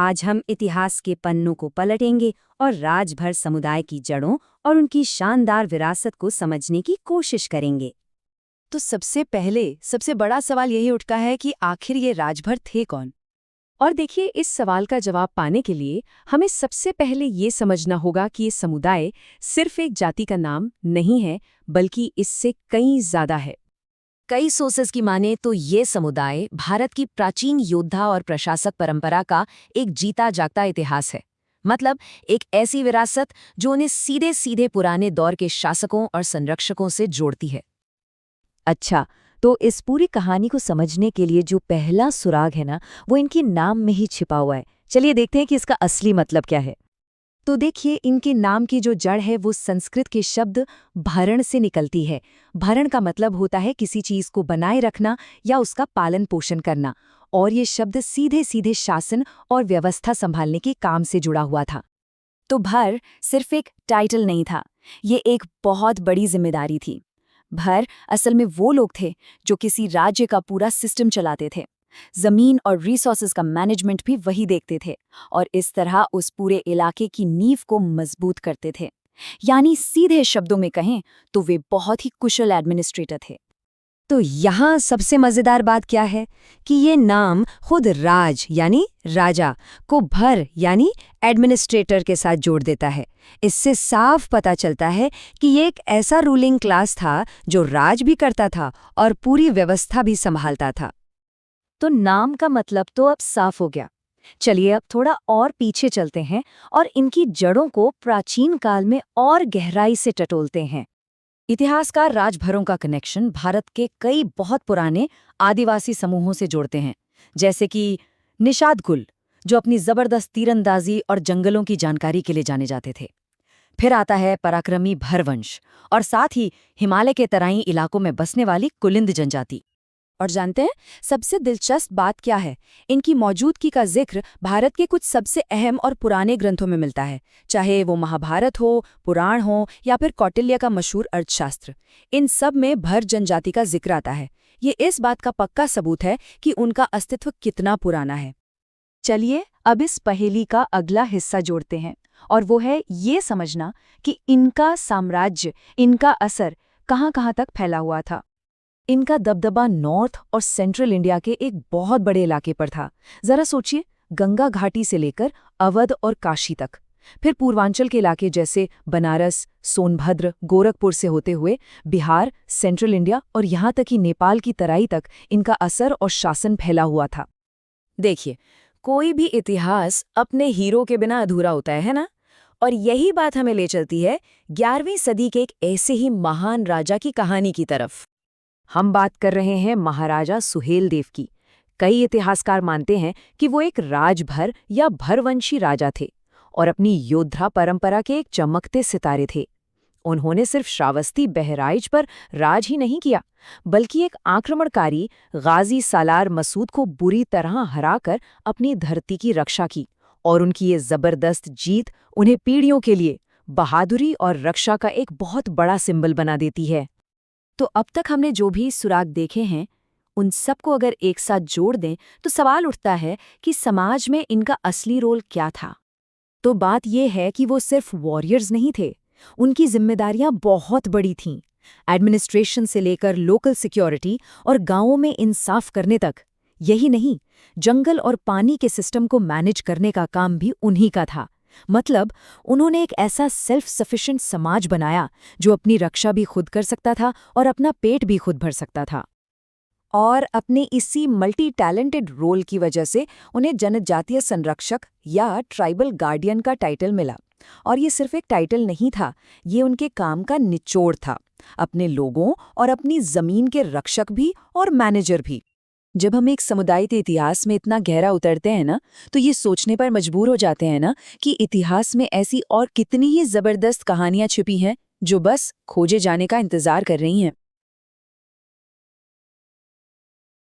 आज हम इतिहास के पन्नों को पलटेंगे और राजभर समुदाय की जड़ों और उनकी शानदार विरासत को समझने की कोशिश करेंगे। तो सबसे पहले सबसे बड़ा सवाल यही उठता है कि आखिर ये राजभर थे कौन। और देखिए, इस सवाल का जवाब पाने के लिए हमें सबसे पहले ये समझना होगा कि ये समुदाय सिर्फ एक जाति का नाम नहीं है, बल्कि इससे कई ज्यादा है। कई सोर्सेज की माने तो ये समुदाय भारत की प्राचीन योद्धा और प्रशासक परंपरा का एक जीता जागता इतिहास है। मतलब एक ऐसी विरासत जो उन्हें सीधे सीधे पुराने दौर के शासकों और संरक्षकों से जोड़ती है। अच्छा, तो इस पूरी कहानी को समझने के लिए जो पहला सुराग है ना, वो इनके नाम में ही छिपा हुआ है। चलिए देखते हैं कि इसका असली मतलब क्या है। तो देखिए, इनके नाम की जो जड़ है वो संस्कृत के शब्द भरण से निकलती है। भरण का मतलब होता है किसी चीज को बनाए रखना या उसका पालन पोषण करना, और ये शब्द सीधे सीधे शासन और व्यवस्था संभालने के काम से जुड़ा हुआ था। तो भर सिर्फ एक टाइटल नहीं था, ये एक बहुत बड़ी जिम्मेदारी थी। भर असल में वो लोग थे जो किसी राज्य का पूरा सिस्टम चलाते थे। जमीन और रिसोर्सेज का मैनेजमेंट भी वही देखते थे और इस तरह उस पूरे इलाके की नींव को मजबूत करते थे। यानी सीधे शब्दों में कहें तो वे बहुत ही कुशल एडमिनिस्ट्रेटर थे। तो यहाँ सबसे मजेदार बात क्या है कि ये नाम खुद राज यानी राजा को भर यानी एडमिनिस्ट्रेटर के साथ जोड़ देता है। इससे साफ पता चलता है कि ये एक ऐसा रूलिंग क्लास था जो राज भी करता था और पूरी व्यवस्था भी संभालता था। तो नाम का मतलब तो अब साफ हो गया। चलिए अब थोड़ा और पीछे चलते हैं और इनकी जड़ों को प्राचीन काल में और गहराई से टटोलते हैं। इतिहासकार राजभरों का कनेक्शन भारत के कई बहुत पुराने आदिवासी समूहों से जोड़ते हैं, जैसे कि निषाद कुल, जो अपनी जबरदस्त तीरंदाजी और जंगलों की जानकारी के लिए जाने जाते थे। फिर आता है पराक्रमी भरवंश और साथ ही हिमालय के तराई इलाकों में बसने वाली कुलिंद जनजाति। और जानते हैं सबसे दिलचस्प बात क्या है? इनकी मौजूदगी का जिक्र भारत के कुछ सबसे अहम और पुराने ग्रंथों में मिलता है, चाहे वो महाभारत हो, पुराण हो या फिर कौटिल्य का मशहूर अर्थशास्त्र। इन सब में भर जनजाति का जिक्र आता है। ये इस बात का पक्का सबूत है कि उनका अस्तित्व कितना पुराना है। चलिए अब इस पहेली का अगला हिस्सा जोड़ते हैं, और वो है ये समझना कि इनका साम्राज्य, इनका असर कहाँ-कहाँ तक फैला हुआ था। इनका दबदबा नॉर्थ और सेंट्रल इंडिया के एक बहुत बड़े इलाके पर था। जरा सोचिए, गंगा घाटी से लेकर अवध और काशी तक, फिर पूर्वांचल के इलाके जैसे बनारस, सोनभद्र, गोरखपुर से होते हुए बिहार, सेंट्रल इंडिया और यहाँ तक कि नेपाल की तराई तक इनका असर और शासन फैला हुआ था। देखिए, कोई भी इतिहास अपने हीरो के बिना अधूरा होता है ना? और यही बात हमें ले चलती है 11वीं सदी के एक ऐसे ही महान राजा की कहानी की तरफ। हम बात कर रहे हैं महाराजा सुहेलदेव की। कई इतिहासकार मानते हैं कि वो एक राजभर या भरवंशी राजा थे और अपनी योद्धा परंपरा के एक चमकते सितारे थे। उन्होंने सिर्फ श्रावस्ती बहराइच पर राज ही नहीं किया, बल्कि एक आक्रमणकारी गाजी सालार मसूद को बुरी तरह हराकर अपनी धरती की रक्षा की, और उनकी ये जबरदस्त जीत उन्हें पीढ़ियों के लिए बहादुरी और रक्षा का एक बहुत बड़ा सिंबल बना देती है। तो अब तक हमने जो भी सुराग देखे हैं, उन सबको अगर एक साथ जोड़ दें तो सवाल उठता है कि समाज में इनका असली रोल क्या था। तो बात यह है कि वो सिर्फ वॉरियर्स नहीं थे, उनकी जिम्मेदारियां बहुत बड़ी थीं। एडमिनिस्ट्रेशन से लेकर लोकल सिक्योरिटी और गांवों में इंसाफ करने तक। यही नहीं, जंगल और पानी के सिस्टम को मैनेज करने का काम भी उन्हीं का था। मतलब उन्होंने एक ऐसा सेल्फ सफिशिएंट समाज बनाया जो अपनी रक्षा भी खुद कर सकता था और अपना पेट भी खुद भर सकता था। और अपने इसी मल्टी टैलेंटेड रोल की वजह से उन्हें जनजातीय संरक्षक या ट्राइबल गार्डियन का टाइटल मिला। और ये सिर्फ एक टाइटल नहीं था, ये उनके काम का निचोड़ था, अपने लोगों और अपनी जमीन के रक्षक भी और मैनेजर भी। जब हम एक समुदाय के इतिहास में इतना गहरा उतरते हैं ना, तो ये सोचने पर मजबूर हो जाते हैं ना कि इतिहास में ऐसी और कितनी ही जबरदस्त कहानियां छिपी हैं जो बस खोजे जाने का इंतजार कर रही हैं।